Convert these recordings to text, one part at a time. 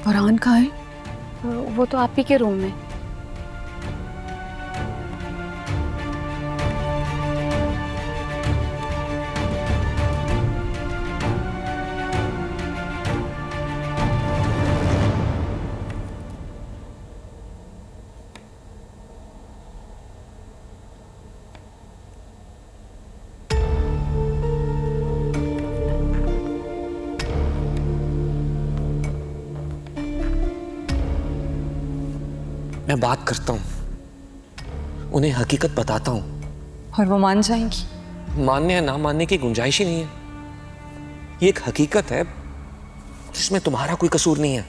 फरहान कहाँ है? वो तो आप ही के रूम में। मैं बात करता हूं, उन्हें हकीकत बताता हूं। और वो मान जाएंगी? मानने या ना मानने की गुंजाइश ही नहीं है। ये एक हकीकत है जिसमें तुम्हारा कोई कसूर नहीं है।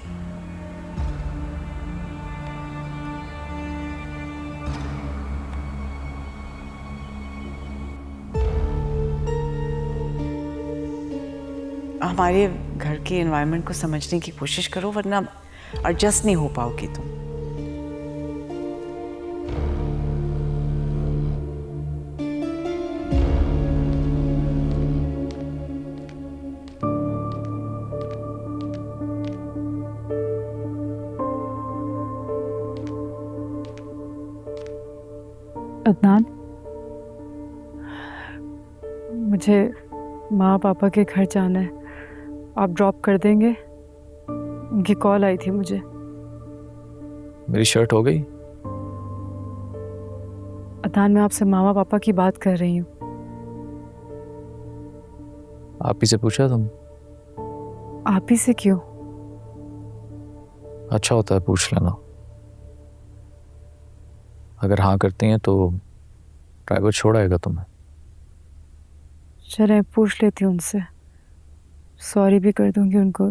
हमारे घर के एनवायरनमेंट को समझने की कोशिश करो, वरना एडजस्ट नहीं हो पाओगी तुम। अदनान, मुझे माँ पापा के घर जाना है। आप ड्रॉप कर देंगे? उनकी कॉल आई थी मुझे। मेरी शर्ट हो गई? अदनान, मैं आपसे मामा पापा की बात कर रही हूँ। आप ही से पूछा तुम? आप ही से क्यों? अच्छा होता है पूछ लेना। अगर हाँ करती हैं तो ड्राइवर छोड़ आएगा तुम्हें। चलें, पूछ लेती हूँ उनसे। सॉरी भी कर दूंगी उनको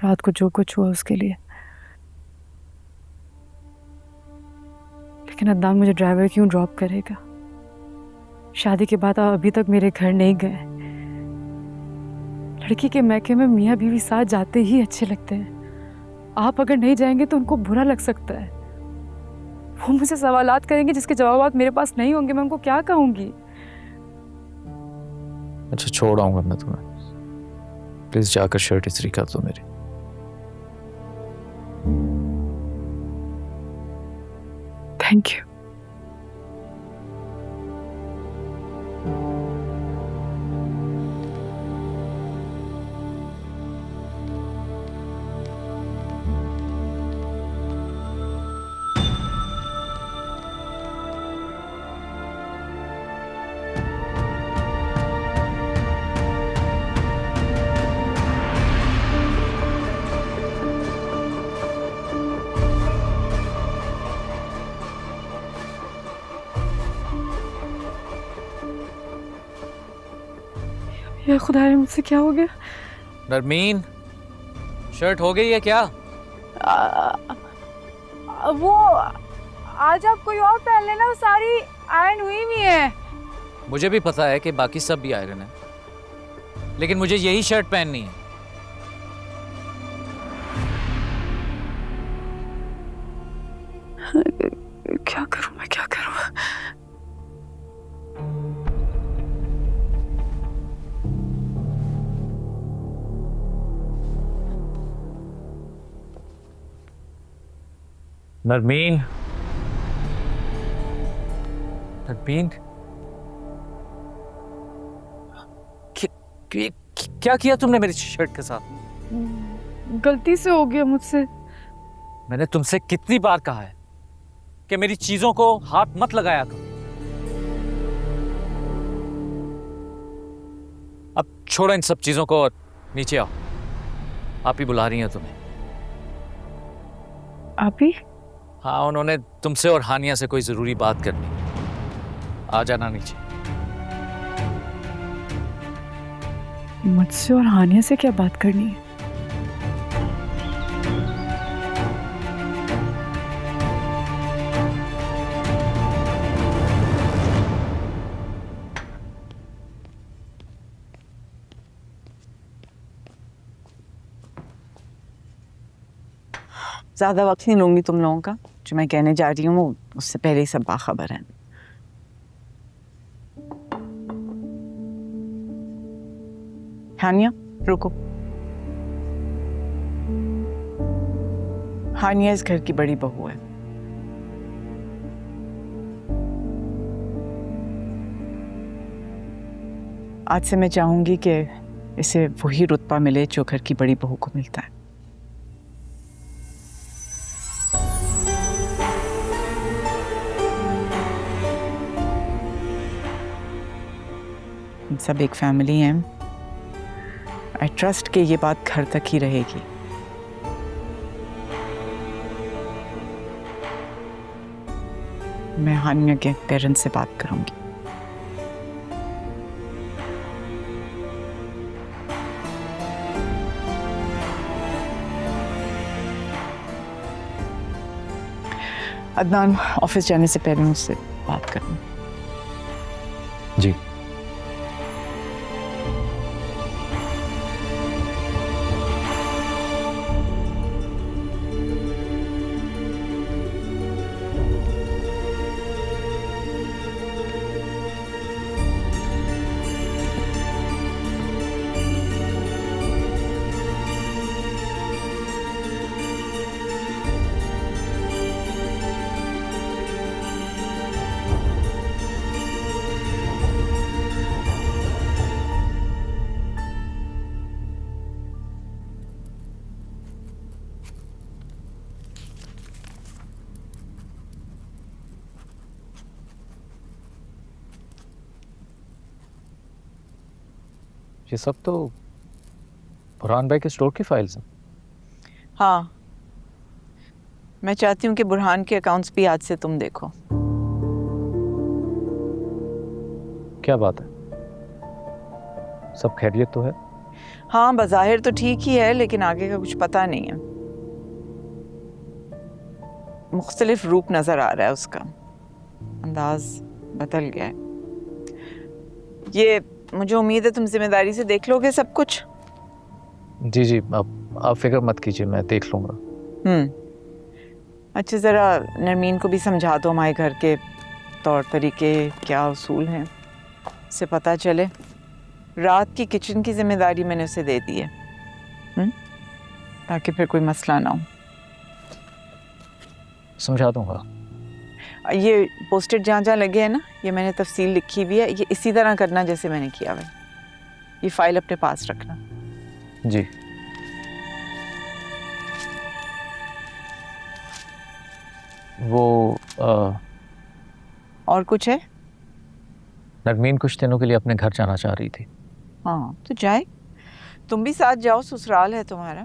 रात को जो कुछ हुआ उसके लिए। लेकिन अदनान, मुझे ड्राइवर क्यों ड्रॉप करेगा? शादी के बाद आप अभी तक मेरे घर नहीं गए। लड़की के मैके में मियाँ बीवी साथ जाते ही अच्छे लगते हैं। आप अगर नहीं जाएंगे तो उनको बुरा लग सकता है। वो मुझसे सवालात करेंगे जिसके जवाब मेरे पास नहीं होंगे। मैं उनको क्या कहूंगी? अच्छा, छोड़ आऊंगा मैं तुम्हें। प्लीज जाकर शर्ट इस्त्री कर दो मेरी। Thank you. या खुदा, मुझसे क्या हो गया? नरमीन, शर्ट हो गई है क्या? वो आज आप कोई और पहन लेना, वो सारी आयरन हुई भी है। मुझे भी पता है कि बाकी सब भी आयरन है, लेकिन मुझे यही शर्ट पहननी है। क्या करूं मैं, क्या करूं? नरमीन, नरमीन, क्या किया तुमने मेरी शर्ट के साथ? गलती से हो गया मुझसे। मैंने तुमसे कितनी बार कहा है कि मेरी चीजों को हाथ मत लगाया करो। अब छोड़ो इन सब चीजों को और नीचे आओ। आप ही बुला रही हैं तुम्हें। आप ही? हाँ, उन्होंने तुमसे और हानिया से कोई जरूरी बात करनी। आ जाना नीचे। मुझसे और हानिया से क्या बात करनी है? ज्यादा वक्त नहीं लूंगी तुम लोगों का। जो मैं कहने जा रही हूँ उससे पहले ही सब बाखबर है। हानिया, रुको। हानिया इस घर की बड़ी बहू है। आज से मैं चाहूंगी कि इसे वही रुतबा मिले जो घर की बड़ी बहू को मिलता है। हम सब एक फैमिली हैं। आई ट्रस्ट कि ये बात घर तक ही रहेगी। मैं हानिया के पेरेंट्स से बात करूंगी। अदनान ऑफिस जाने से पहले मुझसे बात करना। जी। ये सब तो बुरहान भाई के स्टोर की फाइल्स हैं। हाँ, मैं चाहती हूँ कि बुरहान के अकाउंट्स भी आज से तुम देखो। क्या बात है, सब खैरियत तो है? हाँ, बज़ाहिर तो ठीक ही है, लेकिन आगे का कुछ पता नहीं है। मुख्तलिफ रूप नजर आ रहा है उसका, अंदाज बदल गया है। ये मुझे उम्मीद है तुम जिम्मेदारी से देख लोगे सब कुछ। जी जी, आप फिक्र मत कीजिए, मैं देख लूँगा। अच्छा, ज़रा नरमीन को भी समझा दो हमारे घर के तौर तरीके क्या उसूल हैं, से पता चले। रात की किचन की जिम्मेदारी मैंने उसे दे दी है, ताकि फिर कोई मसला ना हो। समझा दूंगा। ये पोस्टेड जहाँ जहाँ लगे हैं ना, ये मैंने तफसील लिखी हुई है, ये इसी तरह करना जैसे मैंने किया हुआ है। ये फाइल अपने पास रखना। जी। वो और कुछ है? नरमीन कुछ दिनों के लिए अपने घर जाना चाह रही थी। हाँ, तो जाए, तुम भी साथ जाओ, ससुराल है तुम्हारा।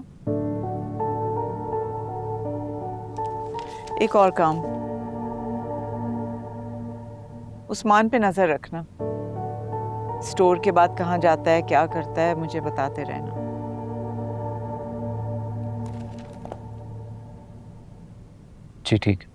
एक और काम, उस्मान पे नजर रखना। स्टोर के बाद कहाँ जाता है, क्या करता है, मुझे बताते रहना। जी ठीक है।